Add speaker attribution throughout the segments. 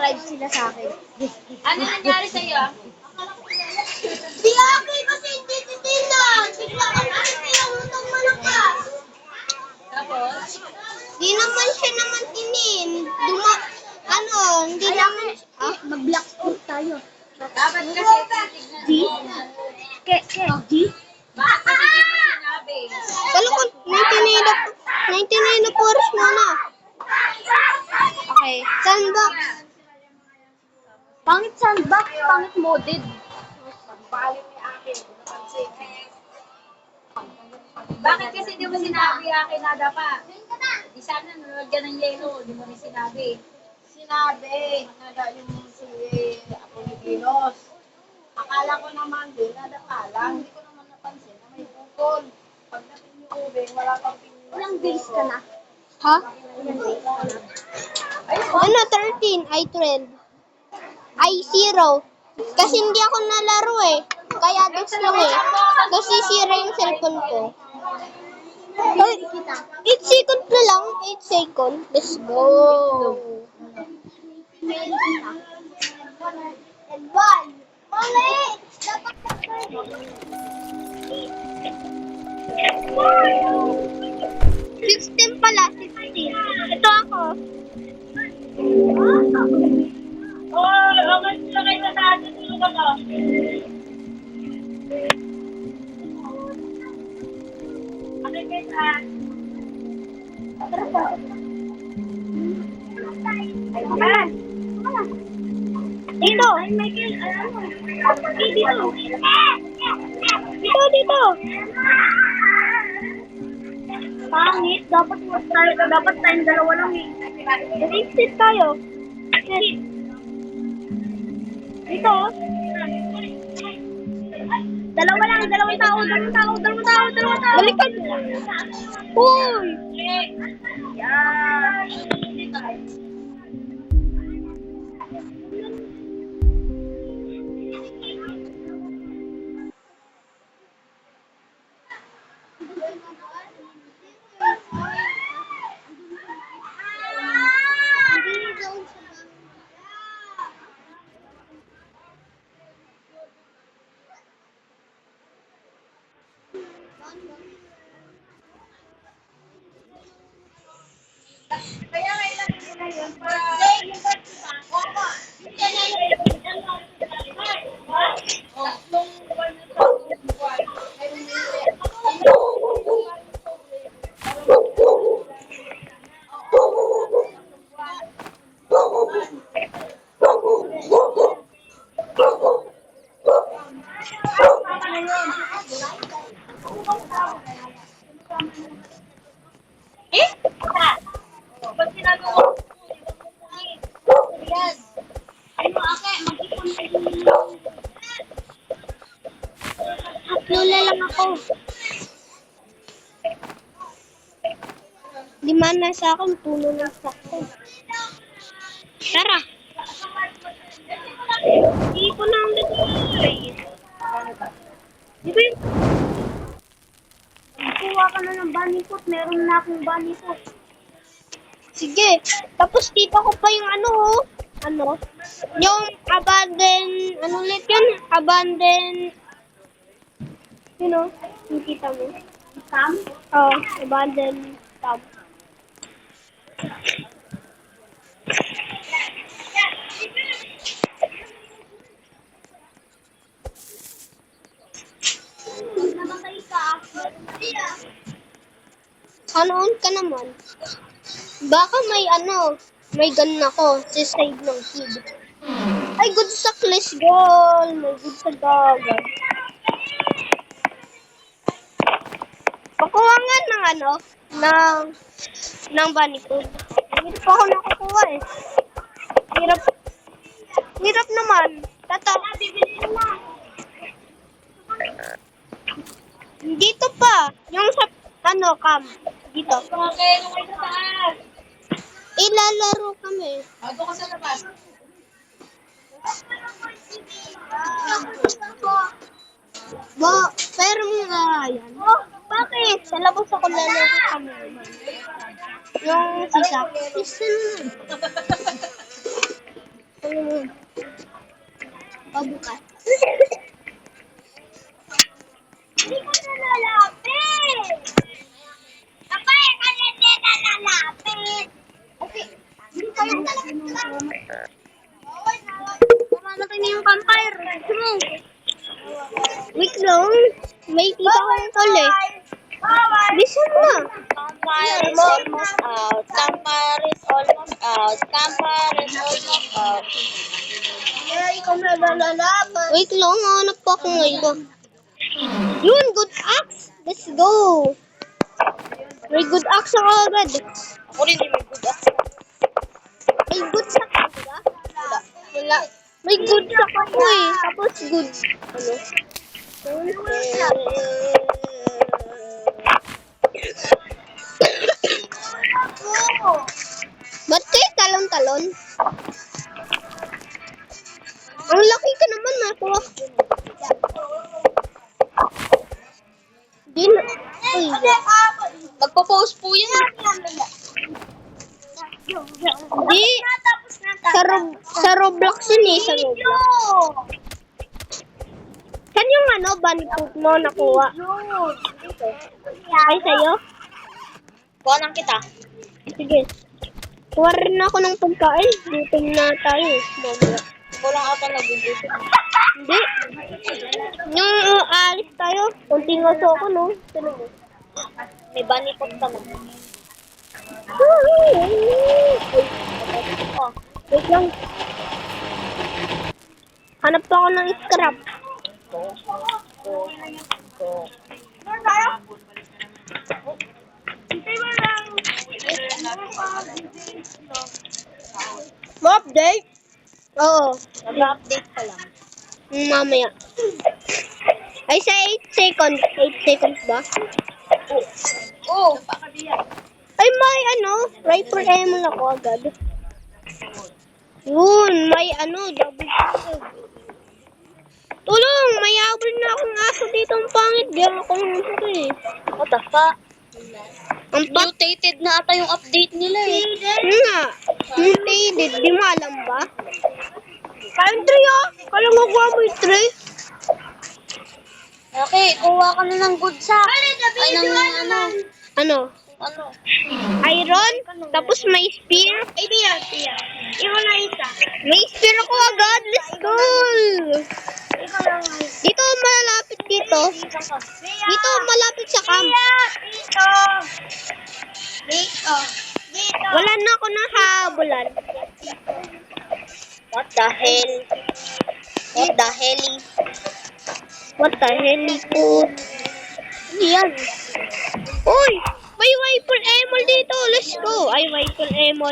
Speaker 1: nag-subscribe sila sa akin.
Speaker 2: Ano nangyari sa'yo?
Speaker 3: Si Aki kasi hindi titinan. Bigla ka kasi yung utang malakas.
Speaker 2: Tapos?
Speaker 3: Di naman siya naman tinin. Hindi naman.
Speaker 1: Mag-black out tayo.
Speaker 2: Dapat kasi titignan mo.
Speaker 1: G?
Speaker 2: Bakit kasi di mo sinabi?
Speaker 3: Kala ko, 99 na oras mo na. Okay. Sandbox.
Speaker 1: Pangit sandbox, pangit modded.
Speaker 2: Bakit kasi di mo sinabi akin na dapat? Di sana nanonood ka ng yelo, di mo rin sinabi.
Speaker 4: Sinabi, nada yung si Apoliginos. Akala ko naman din, nada ka lang. Hindi ko naman napansin na may bukol. Pagdating ni Ube, wala kang pinili.
Speaker 1: Ilang days ka na?
Speaker 3: Ha?
Speaker 1: Ilang days ka na?
Speaker 3: Ano, 13? Ay, 12. Ay, 0. Kasi hindi ako nalaro eh. Kaya dox lang eh. Kasi sira yung cellphone ko. Ay, 8 seconds na lang. 8 seconds. Let's go. And 1. Ulit! Dapat 16 pala, 16. Ito ako.
Speaker 4: Okay sila kayo sa atin. Sino ka ba? Ano kayo sa
Speaker 3: Dito.
Speaker 4: Ay, Michael,
Speaker 3: Dito. Dito.
Speaker 4: pangit. Dapat tayong dalawa lang eh.
Speaker 3: Exit tayo. Dito.
Speaker 4: Dalawang tao.
Speaker 3: Balikan. Uy.
Speaker 4: Yan. Kaya kailan nila yun para pag ginagawa yan. Ano ake, mag-ipon kayo.
Speaker 3: Lula lang ako. 5 na sa akin, puno na sa akin. Tara. Hindi ko na ang lagay. Di ba yung...
Speaker 4: Kuha ka na ng bunny foot. Meron na akong bunny foot.
Speaker 3: Sige. Tapos dito ko pa yung yung abandoned, ano ulit yun? Abandoned, nakita mo?
Speaker 4: Sam?
Speaker 3: Oh, abandoned tab.
Speaker 4: Namatay ka.
Speaker 3: Sana on ka naman. Baka may gun ako sa side ng kid. Ay, good sa clash goal. May good sa dagat. Pakuha nga ng bunny food. Hindi pa ako nakukuha eh. Hirap naman.
Speaker 4: Bibili na.
Speaker 3: Dito pa. Yung sa, cam. Dito.
Speaker 2: Okay, ano kayo sa taas?
Speaker 3: Ilalaro kami.
Speaker 2: Bago ka sa labas.
Speaker 3: Pero yan. Bakit? Sa labas ako lalaro kami. Yung sisa. Ano mo?
Speaker 1: Pabukas.
Speaker 3: Hindi ko na lalapit! Kapay, hindi na lalapit!
Speaker 1: Okay. Hindi tayo talaga.
Speaker 3: Mamamatay na yung campfire. Wait lang. May tita ko yung tol eh. Listen mo.
Speaker 4: Campfire is almost out. Campfire is almost out. Campfire is almost out.
Speaker 1: Kaya ikaw na lalalaban.
Speaker 3: Wait lang, hanap pa ako ngayon. Yun, good axe. Let's go. May good axe ako agad.
Speaker 4: Ako rin, may good ako.
Speaker 3: May good sack ako ba? Wala. May good sack ako eh. Tapos good. Ano? Ba't kayo talon-talon? Ang laki ka naman nakuha. Di na. Uy.
Speaker 4: Magpo-post po yan.
Speaker 3: Di. Sa Roblox yun eh. Sa Roblox. Saan yung ano, bunnyfoot mo nakuha? Ay, sa'yo?
Speaker 4: Kuha kita.
Speaker 3: Sige. Kuha rin ako ng pagkain. Gutom na tayo. Mamaya.
Speaker 4: Ikaw lang ata nagugutom.
Speaker 3: Hindi. Yung alis tayo. Kunting aso ako, no? Sino mo?
Speaker 4: May bunny pot ka mo.
Speaker 3: Oh, wait lang. Hanap pa ako ng scrap. Ma-update? Oo.
Speaker 4: Nag-update pa lang.
Speaker 3: Mamaya. Ay, sa 8 seconds. 8 seconds ba?
Speaker 4: Oh!
Speaker 3: Ay, may ano, rifle ammo ako agad. Yun, may ano, double kill. Tulong, may habol na akong aso dito ang pangit. Diyan ako ng ito eh.
Speaker 4: What the fuck?
Speaker 3: Ang pat...
Speaker 4: Mutated na ata yung update nila eh.
Speaker 3: Yun nga, mutated. Di mo alam ba? Kayong 3 ah. Kala mo kuha mo yung 3.
Speaker 4: Okay, kuha ka na ng good sack. Ay, ng ano.
Speaker 3: Ano?
Speaker 4: Ano?
Speaker 3: Iron, tapos may spear.
Speaker 1: Ay, Bia. Ikaw na isa.
Speaker 3: May spear ako agad. Let's go!
Speaker 1: Ikaw lang nga.
Speaker 3: Dito, malapit dito. Dito, malapit sa camp.
Speaker 1: Dito. Dito. Dito.
Speaker 3: Wala na ako nahabulan.
Speaker 4: What the hell? What the hell?
Speaker 3: What the hell, po? Ano yan? Uy! May rifle ammo dito. Let's go. Ay, rifle ammo.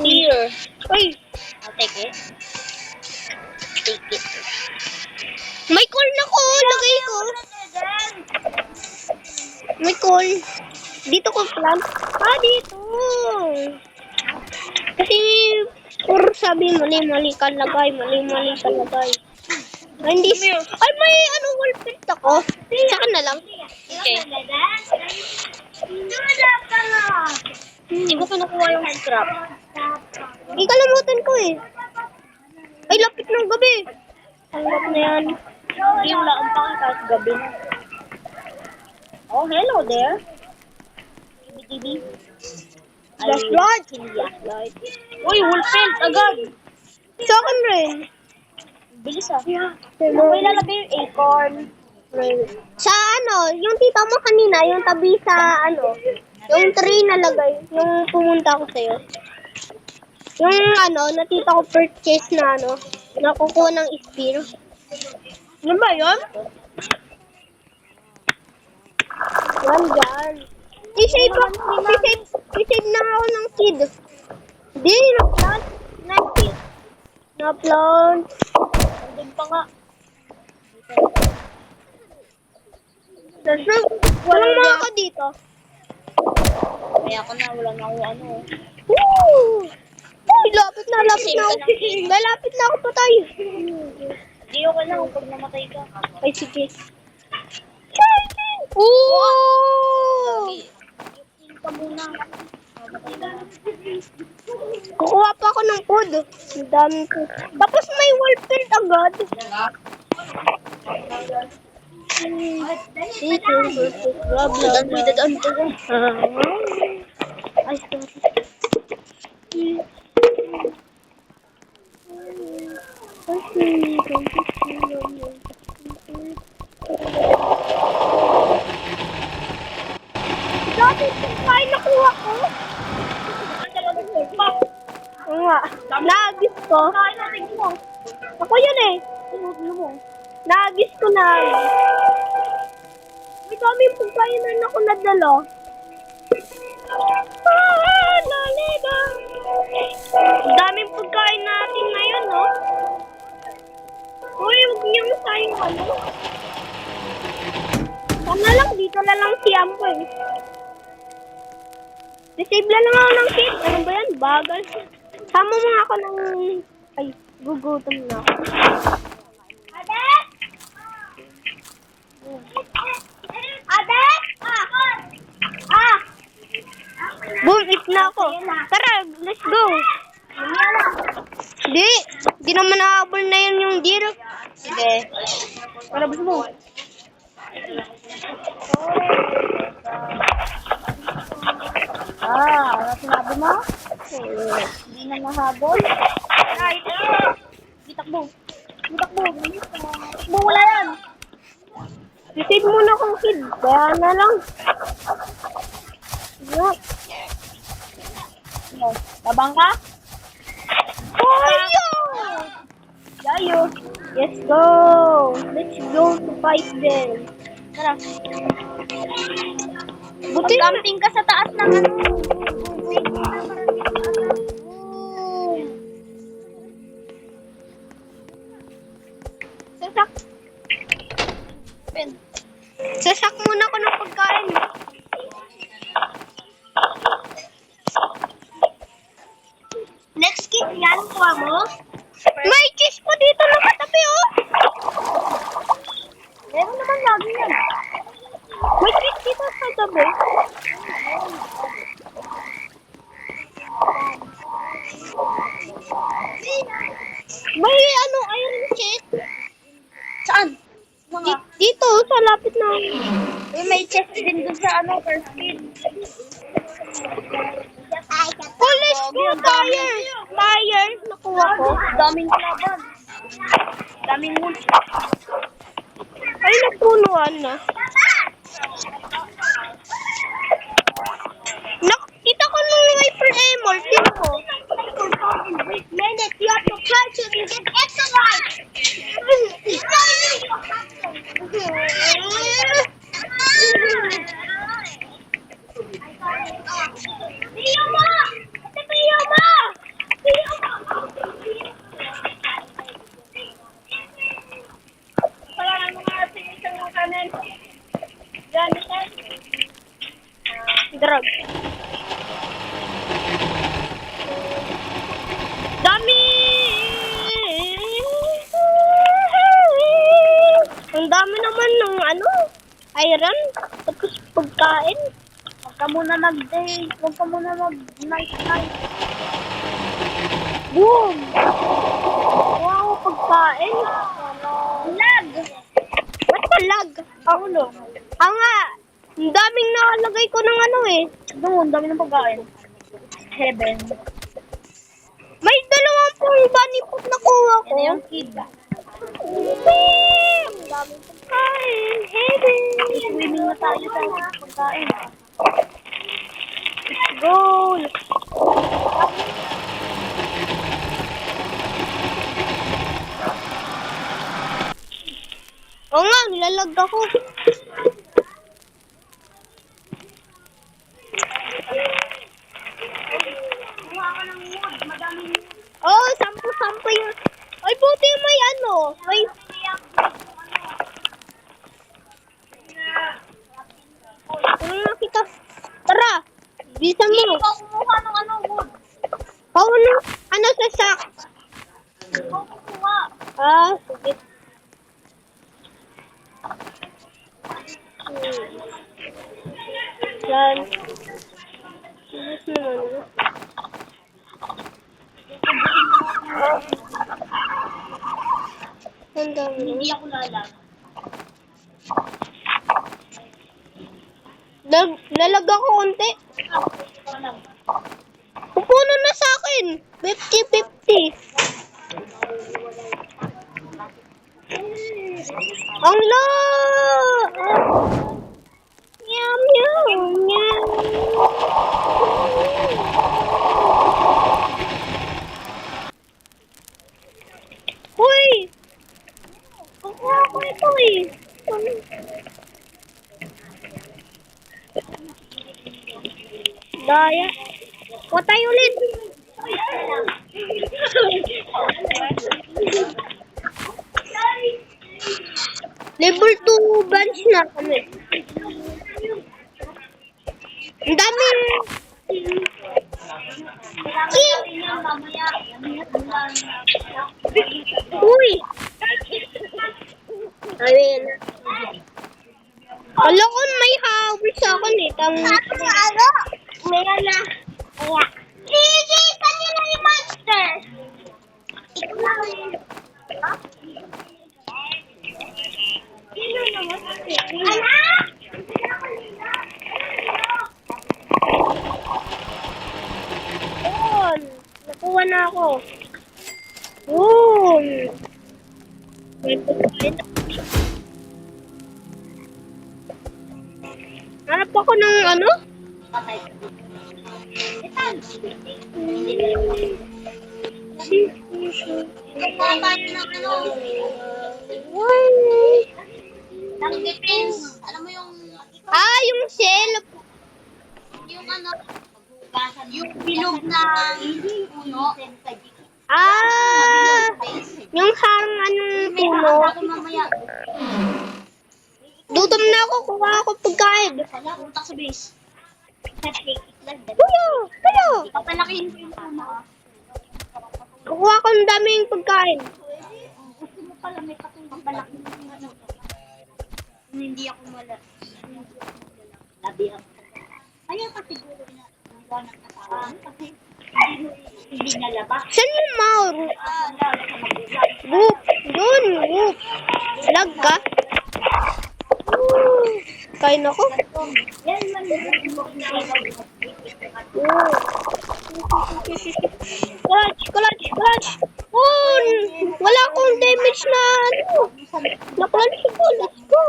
Speaker 4: Here.
Speaker 3: Uy!
Speaker 4: I'll take it. Take it.
Speaker 3: May call na ko. Lagay ko. May call. Dito ko plant. Ah, dito. Kasi, puro sabi mali-mali ka lagay. Mali-mali ka lagay. Ay, hindi. Ay, may ano, wallpit ako. Saka na lang.
Speaker 4: Okay.
Speaker 3: Hindi ko kinukuha yung scrap. Ikalamutan ko eh. Ay, lapit ng gabi. Tanggap na yan.
Speaker 4: Yung laon pa ka kahit gabi. Oh, hello there. Tibi-tibi.
Speaker 3: Flashlight.
Speaker 4: Flashlight. Uy, wolfelt agad.
Speaker 3: Sa akin rin.
Speaker 4: Bilis ah. May lalagay yung acorn.
Speaker 3: Sa ano, yung tita mo kanina, yung tabi sa ano, yung tree na lagay, yung pumunta ko sa'yo. Yung ano, natita ko purchase na ano, nakukuha ng spear. Ano ba yun? Yan, yan. I-save na ako ng kid. Di, na-plant. Na-plant.
Speaker 4: Andun pa nga.
Speaker 3: Walang mga ka dito.
Speaker 4: Kaya ako na, wala na ako ano.
Speaker 3: Woo! Ay, lapit na ako. Lalapit na ako patay.
Speaker 4: Hindi okay lang pag namatay ka.
Speaker 3: Ay, sige. Ooh!
Speaker 4: Heal ka muna.
Speaker 3: Kukuha pa ako ng food. Ang dami ko. Tapos may wall print agad. Ay, dati kain nakuha ko. Oo nga. Naagis ko. Ako yun eh. Naagis ko na. May kami pagkainan ako nadala. Laleda. Ang daming pagkain natin ngayon, no? Uy, huwag niyong sayang ano. Sana lang, dito na lang si Ampo eh. Disable lang ako ng kid. Ano ba yan? Bagal. Sama mo nga ako ng... Ay, gugutom na ako.
Speaker 1: Ate! Ate! Ah!
Speaker 3: Boom, eat na ako. Tara, let's go. Di naman nahabol na yun yung deal. Sige. Para gusto mo.
Speaker 4: Ano sinabi mo? Hindi na nahabol.
Speaker 1: Right.
Speaker 4: Gitakbo. Gitakbo. Gitakbo, wala yan.
Speaker 3: Receive muna akong kid. Kaya na lang. Yeah.
Speaker 4: Tabang ka?
Speaker 3: Yayo!
Speaker 1: Yayo.
Speaker 3: Let's go. Let's go to fight them.
Speaker 1: Tara.
Speaker 3: Buti
Speaker 1: Camping ka sa taas ng ano.
Speaker 3: Sasak. Sasak muna ako ng pagkain.
Speaker 1: Next kit yan, kuha mo.
Speaker 3: May cheese po dito nakatabi, oh.
Speaker 1: Meron naman lagi yan.
Speaker 3: May cheese dito sa tabi. May ano, iron chest.
Speaker 1: Saan?
Speaker 3: Dito, sa lapit na.
Speaker 1: May chest din dun sa ano, first kit.
Speaker 3: Polish ko, tire. Tire, nakuha ko.
Speaker 1: Daming kalaban. Daming wood.
Speaker 3: Ay, napunuan na. Nakita ko nung rifle ammo, tin ko.
Speaker 1: Minute, you have to try to get exercise. Piyo mo! Ate, piyo mo! Piyo mo! Wala na mga sinisang mga kanan. Yan, yan.
Speaker 3: Drug. Dami! Ang dami naman ng ano, iron, tapos pagkain.
Speaker 1: Huwag ka muna mag-day. Huwag ka muna mag-night-night.
Speaker 3: Boom! Wow, pagkain.
Speaker 1: Lag!
Speaker 3: Ba't pa lag?
Speaker 1: Paulo.
Speaker 3: Nga, ang daming nakalagay ko ng ano eh.
Speaker 1: Doon, dami ng pagkain. Heaven.
Speaker 3: May 20 bunny food na kuha ko.
Speaker 1: Yan yung kid.
Speaker 3: Ang daming pagkain. Heaven.
Speaker 1: Swimming na tayo sa pagkain.
Speaker 3: Let's go. Oo nga, nilalag ako. Oh, 10 yun. Ay, buti may ano. May... Ano nakita? Tara, bisa mo.
Speaker 1: Kumuha ng ano, wood.
Speaker 3: Ano sa sack?
Speaker 1: Kumuha.
Speaker 3: Sige. Yan. Ubus naman. Ang dami.
Speaker 2: Hindi ako lalag.
Speaker 3: Lalag ako konti. Pupuno na sa akin. 50-50. Ang lo! Meow, meow, meow. Hoy! Kukuha ko ito eh. Daya. Patay ulit. Level 2 bench na kami. Ang dami. Uy. Ayun. Alam ko may hawak sa akin eh. Meron na. Kaya. Sige, kanina yung monster. Ikaw na. Sino naman? Anak! Yun. Nakuha na ako. Yun. May pagkain na. Hanap ako ng ano?
Speaker 2: Ng defense. Alam mo yung...
Speaker 3: Yung shell.
Speaker 2: Yung ano? Yung bilog ng puno.
Speaker 3: Yung harang anong puno.
Speaker 2: Ako mamaya.
Speaker 3: Dutom na ako, kuha ako pagkain.
Speaker 2: Wala, punta sa base.
Speaker 3: Kuya!
Speaker 2: Papalakihin ko yung puno.
Speaker 3: Kukuha ko ng daming pagkain.
Speaker 2: Gusto mo pala may katulong malaki ng ano. Hindi ako malaki. Labi ako. Kaya ka siguro na ng katawan kasi hindi nalabas.
Speaker 3: Saan yung Maur? Whoop! Yun! Whoop! Lag ka? Kain ako?
Speaker 2: Yan man
Speaker 3: Clutch! Wala akong damage na ano. Na-clutch ko. Let's go!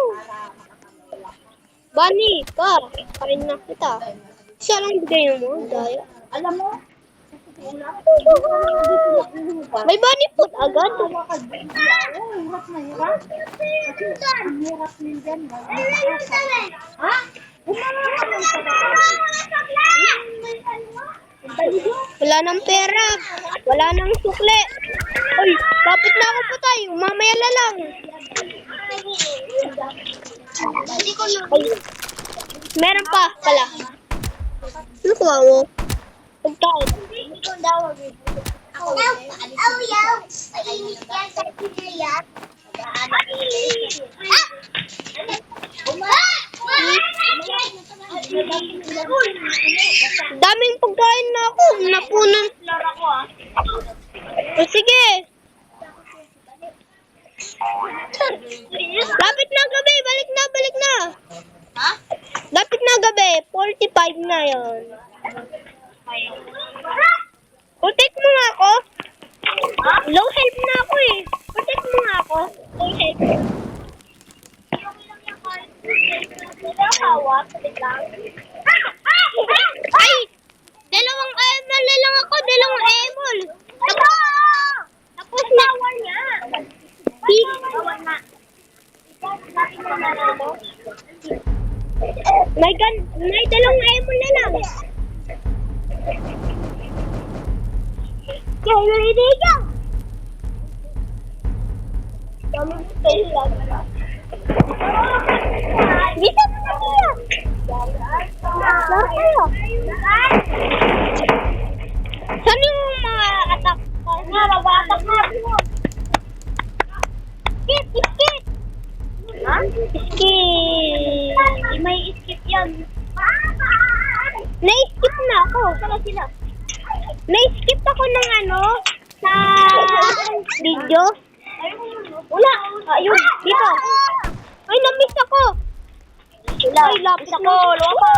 Speaker 3: Bunny, ka. Kain na kita. Siya lang bigay mo. Daya.
Speaker 2: alam mo,
Speaker 3: May bunny food agad.
Speaker 2: hirap na hirap. Ang hirap nindyan. Ha?
Speaker 3: Wala nang pera. Wala nang sukle. Uy, kapit na ako patay. Mamaya na lang. Ay, meron pa pala. Ano kuha mo? Pagkain. Daming pagkain na ako. Napunan. O sige. Lapit na gabi. Balik na.
Speaker 2: Ha?
Speaker 3: Lapit na gabi. 45 na yon. Protect mo nga ako. Low health na ako eh. Protect mo nga ako. Low health. Ay! Dalawang emol na lang ako. Dalawang emol. Tapos na. May dalawang emol na lang. Kaya hindi ka. Bisa mo na siya. Saan yung mga attack? Mag-attack na. Skip. Ha? Skip. May skip yan. Na-skip na ako.
Speaker 2: pala sila.
Speaker 3: Na-skip ako ng ano, sa video.
Speaker 2: Wala. Ayun, dito.
Speaker 3: Ay, na-miss ako.
Speaker 2: Wala.
Speaker 3: Ay, lapis
Speaker 2: Isa ko, lupa.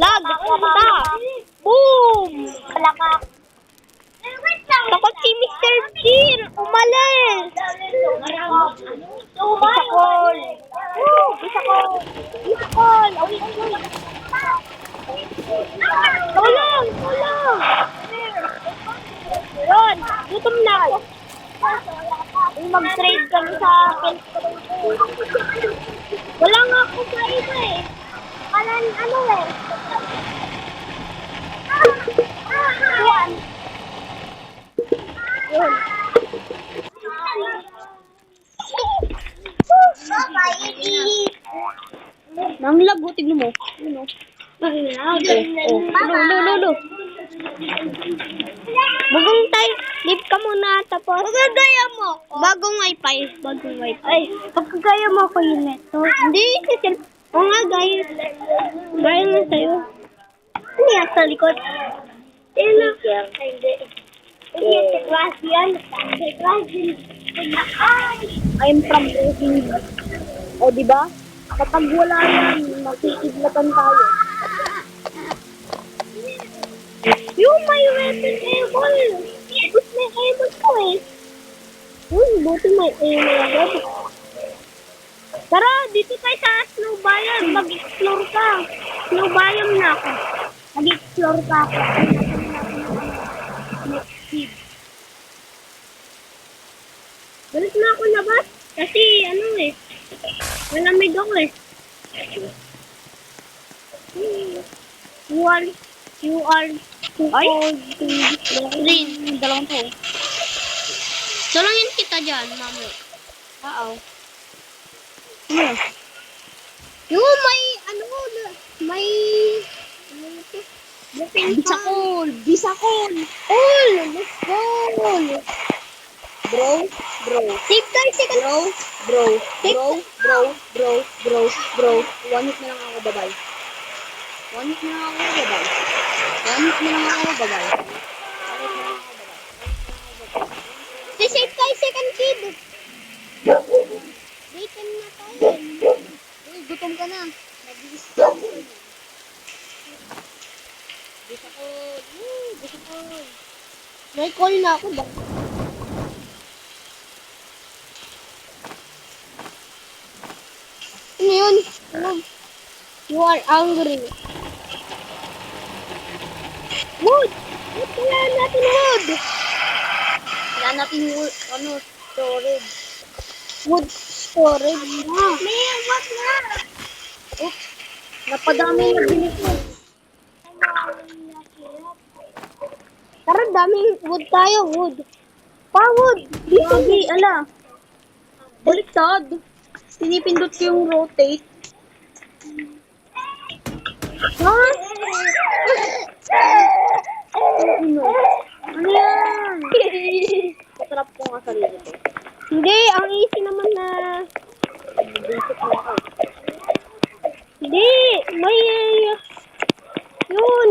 Speaker 3: Lag, ta. Boom.
Speaker 2: Palakak.
Speaker 3: Takot si Mr. Jean. Umalis.
Speaker 2: Bisakol. Bisakol. Bisakol.
Speaker 3: Tulong, tulong. Yun, gutom na ako.
Speaker 2: Mag-trade kami sa akin.
Speaker 3: Wala nga ako sa iba eh. Ano eh.
Speaker 2: Yan.
Speaker 3: Yun. Nang lag, tignan mo. Ano? Lulo. Bagong tayo, leave ka muna, tapos... Pagkagaya mo. Bagong wifi. Ay, pagkagaya mo ako yun neto. Hindi, oo nga, gaya. Gaya nga sa'yo. Ano yan sa likod? Hindi. Hindi, si Crash yan. Si Crash yan.
Speaker 2: I'm from Brazil. O, diba? Kapag wala yan, makikidlatan tayo.
Speaker 3: Yung may weapon able. Tapos may able ko eh. Buti may able. Tara, dito tayo sa Snow Biome. Mag-explore ka. Snow Biome na ako. Mag-explore ka ako. Next seed. Balik na ako labas. Kasi ano eh. Malamig ako eh. You are too old to green.
Speaker 2: Dalawang to.
Speaker 3: Tulungin kita dyan, mami.
Speaker 2: Oo.
Speaker 3: Yung may, may
Speaker 2: Bisakol. Bisakol.
Speaker 3: All, let's go.
Speaker 2: Bro.
Speaker 3: Save tayo, second.
Speaker 2: Bro. 1 hit na lang ako, babay. 1 hit na lang ako, babay.
Speaker 3: Save tayo, second kid. Bacon na tayo.
Speaker 2: Uy, gutom ka na. Bisakol.
Speaker 3: May call na ako ba? Ano yun? You are angry. Wood! Wood, kailangan natin wood!
Speaker 2: Wala natin yung, storage.
Speaker 3: Wood storage. May wood na!
Speaker 2: Napadami na binito.
Speaker 3: Tara, daming wood tayo, wood. Pa, wood! Dito,
Speaker 2: Hindi, ala. Baliktad. Pinipindot ko yung rotate.
Speaker 3: Ha?
Speaker 2: Ano yan? Patrap ko nga sarili ko.
Speaker 3: Hindi, ang easy naman na...
Speaker 2: Basic na ako.
Speaker 3: Hindi, may... Yun,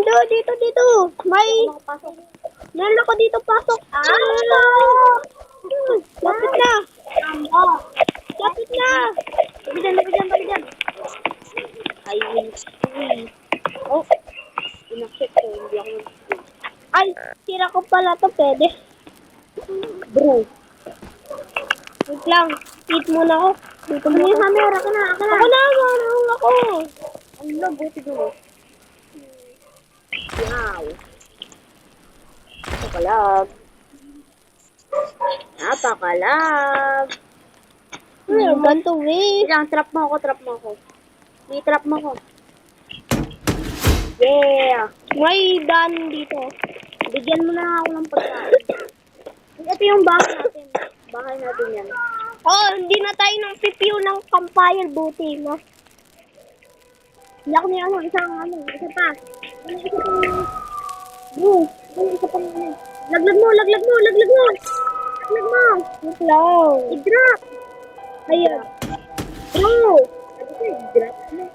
Speaker 3: dito. May...
Speaker 2: Makapasok.
Speaker 3: Meron ako dito, pasok. Lapit na. Lapit na.
Speaker 2: Lapit dyan. I will scream. Oh, inacheck ko. Hindi ako nag-scream.
Speaker 3: Ay, tira ko pala to, pwede.
Speaker 2: Bro.
Speaker 3: Wait lang, eat muna ako. Dito
Speaker 2: Ano
Speaker 3: muna
Speaker 2: yung
Speaker 3: ako.
Speaker 2: hammer? Ako na.
Speaker 3: Ako na, marunong ako.
Speaker 2: Ang lago siguro. Wow. Napakalag.
Speaker 3: Ganto way.
Speaker 2: Ilang, trap mo ako. May trap mo ako. Yeah.
Speaker 3: May dan dito.
Speaker 2: Bigyan mo na ako ng pagkain. Ito yung bahay natin. Bahay natin yan.
Speaker 3: Oh, hindi na tayo ng pipiw ng campfire, buti mo.
Speaker 2: Hindi ako may isa pa. Bro, isa pa naman. Laglag mo.
Speaker 3: Wait lang.
Speaker 2: I-drop.
Speaker 3: Ayun.
Speaker 2: Bro. I-drop mo.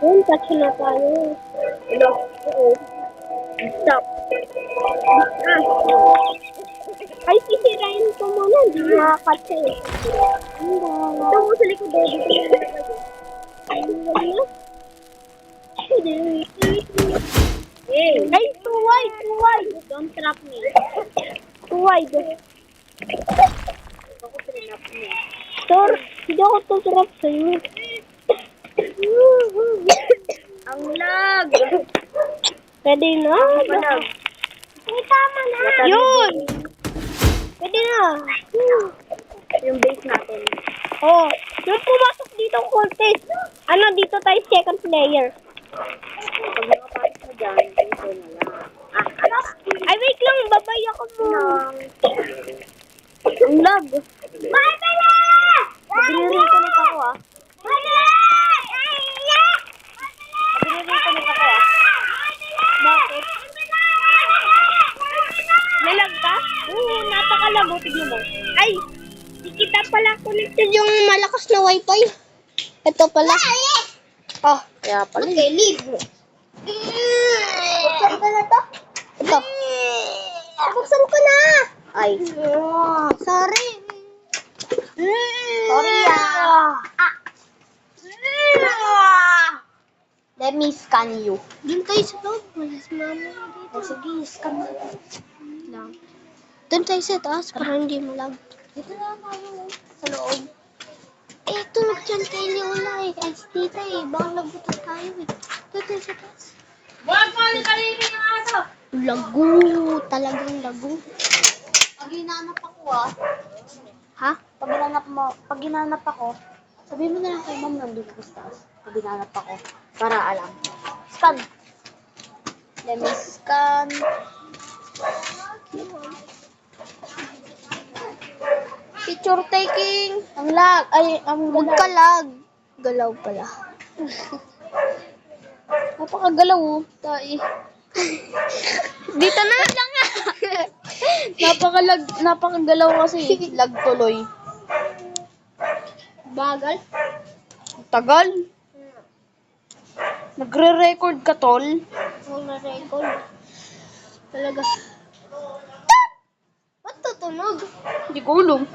Speaker 3: Yun, touch na tayo.
Speaker 2: Hello? Oo. Stop.
Speaker 3: Ay, sisirain ko muna. Hindi makakatch eh.
Speaker 2: Ito mo sa likod eh. Hey!
Speaker 3: Ay, too wide, too wide.
Speaker 2: Don't trap me.
Speaker 3: Too wide.
Speaker 2: Ako trinap me.
Speaker 3: Sir, hindi ako tuturap sa'yo.
Speaker 2: Ang lag!
Speaker 3: Pwede na.
Speaker 2: Malag.
Speaker 3: Ay, tama na. Yun! Pwede na.
Speaker 2: Yung base natin.
Speaker 3: Oh, yung pumasok dito ang contest. Ano, dito tayo second player.
Speaker 2: Pag nakapasok mo dyan, dito na lang.
Speaker 3: Ay, wait lang. Babay ako mo.
Speaker 2: Ang lag! Nagre-reconnect ako ah. Nagre-reconnect ako ah.
Speaker 3: Bakit? Nalag ka? Oo, napakalago. Tignan mo. Ay, di kita pala connected yung malakas na wifi. Ito pala. Oh,
Speaker 2: Kaya pala.
Speaker 3: okay, leave. Buksan ko na to. Ito. Buksan ko na.
Speaker 2: Ay.
Speaker 3: Sorry.
Speaker 2: Sorry ah. Let me scan you.
Speaker 3: Doon tayo sa loob. Malas mama dito.
Speaker 2: Sige, scan mo.
Speaker 3: Lang. Doon tayo sa taas para hindi malag.
Speaker 2: Dito na tayo sa loob.
Speaker 3: Eh, tulog dyan tayo ni Ula eh. Ay, si tita eh. Baka lagutan tayo eh. Doon tayo sa taas.
Speaker 2: Wag mo ni kalini ng aso.
Speaker 3: Lago. Talagang lago.
Speaker 2: Pag hinanap ako ah.
Speaker 3: Ha?
Speaker 2: Pag hinanap ako, sabihin mo na lang kay ma'am nandun ako sa taas. Pag hinanap ako, para alam. Scan. Let me scan. Picture taking. Ang lag. Ay, ang
Speaker 3: Huwag ka lag. Galaw pala.
Speaker 2: Napakagalaw oh. Tai.
Speaker 3: Dito na lang nga.
Speaker 2: Napakagalaw kasi. Lag tuloy.
Speaker 3: Bagal.
Speaker 2: Tagal. Nagre-record ka, tol.
Speaker 3: Huwag na record. Talaga. Ba't tutunog?
Speaker 2: Hindi ko ulong.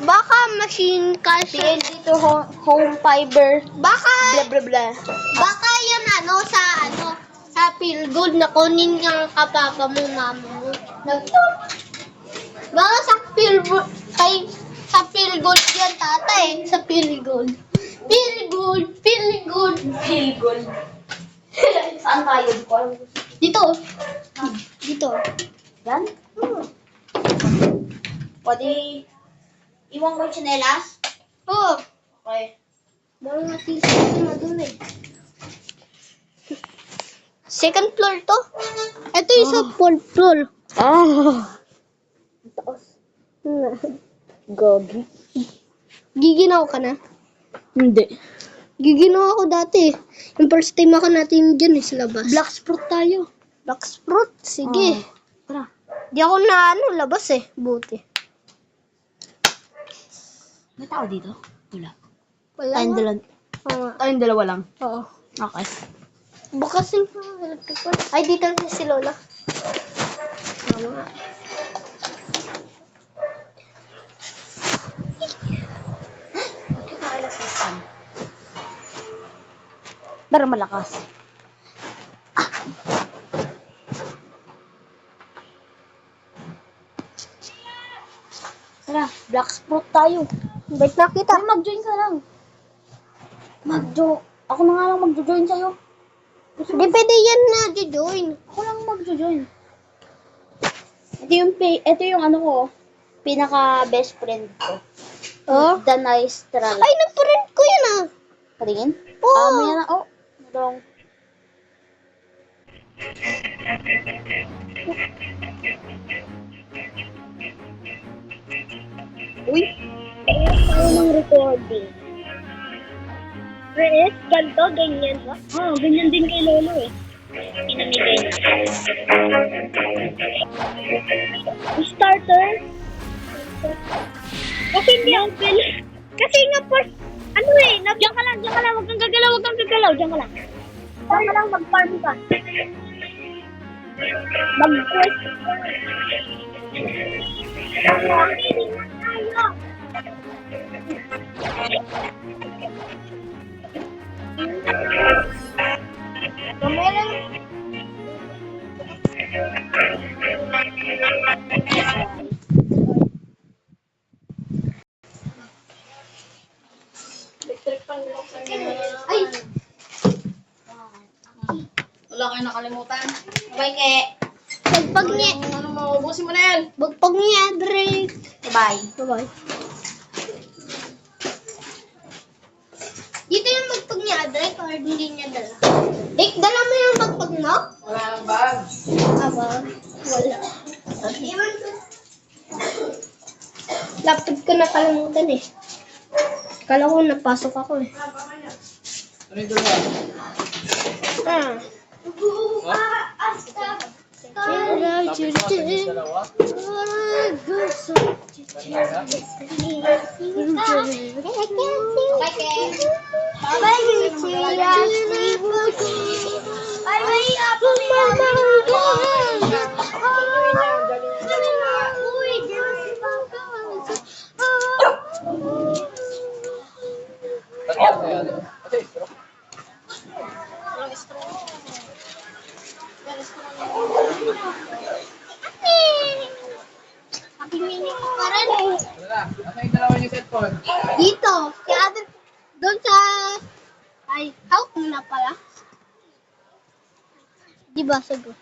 Speaker 3: Baka machine kasi.
Speaker 2: PLD to home fiber.
Speaker 3: Baka,
Speaker 2: Blah, blah, blah.
Speaker 3: baka yan sa Philgood na kunin yung kapapa mo, mama mo. Baka sa Philgood yan, tatay. Sa Philgood. Philgood.
Speaker 2: Saan tayo?
Speaker 3: Dito. Dito.
Speaker 2: Yan? Pwede iwan mo yung tsinelas?
Speaker 3: Oh,
Speaker 2: Okay.
Speaker 3: baka natin na dun eh. Second floor to. Ito yung sa fourth floor.
Speaker 2: Ah. Taos. Gogi.
Speaker 3: Giginaw ka na?
Speaker 2: Hindi.
Speaker 3: Giginaw ako dati. Yung first time ako natin dyan sa labas.
Speaker 2: Black Sprout tayo.
Speaker 3: Black Sprout? Sige.
Speaker 2: Tara.
Speaker 3: Di ako labas eh. Buti.
Speaker 2: May tao dito? Wala.
Speaker 3: Wala
Speaker 2: Tayong
Speaker 3: nga.
Speaker 2: dalawa.
Speaker 3: Oo.
Speaker 2: Tayong dalawa lang.
Speaker 3: Oo.
Speaker 2: Okay.
Speaker 3: Bukas yung electrical. Ay, dito na si Lola. Tama nga.
Speaker 2: Bakit nakailas na scan? Pero malakas. Tara, Black Sprout tayo.
Speaker 3: Ba't nakita?
Speaker 2: Ay, mag-join ka lang. Ako na nga lang mag-join sa'yo.
Speaker 3: Di pwede yan na, join.
Speaker 2: Ako lang mag-join. Ito yung ano ko, pinaka best friend ko.
Speaker 3: Oh?
Speaker 2: The nice Tral.
Speaker 3: Ay, nag-friend ko yan ah.
Speaker 2: Patingin?
Speaker 3: Oo.
Speaker 2: May na, oh. Dong. Uy. Tayo ng recording.
Speaker 3: Chris, ganito, ganyan ba?
Speaker 2: Oh, ganyan din kay Lolo eh. Pinamigay na.
Speaker 3: Starter? Kasi hindi ako kasi nga
Speaker 2: Ano eh, diyan ka lang, huwag kang gagalaw, diyan ka lang. Diyan ka lang, mag-farm ka. Mag-quest. Mamili na tayo.
Speaker 3: Meron.
Speaker 4: Electric pan buksan niyo na.
Speaker 3: Ay!
Speaker 4: Wala kayo nakalimutan.
Speaker 2: Bye, Ke.
Speaker 3: Pagpag niya.
Speaker 4: Ano mo, ubusin mo na yan.
Speaker 3: Pagpag niya, Drake.
Speaker 2: Bye.
Speaker 3: Bye-bye. Dito yung magpag niya, Drake, or hindi niya dala? Drake, dala mo yung magpag mo?
Speaker 4: Wala nang bag.
Speaker 3: Aba, wala. Iwan ko. Laptop ko nakalimutan eh. Kala ko napasok ako eh.
Speaker 4: Ano yung dalawa?
Speaker 3: Ah.
Speaker 4: Asa yung dalawa yung cellphone?
Speaker 3: Dito, si Ate, doon sa, ay, out mo na pala. Di ba, sagot?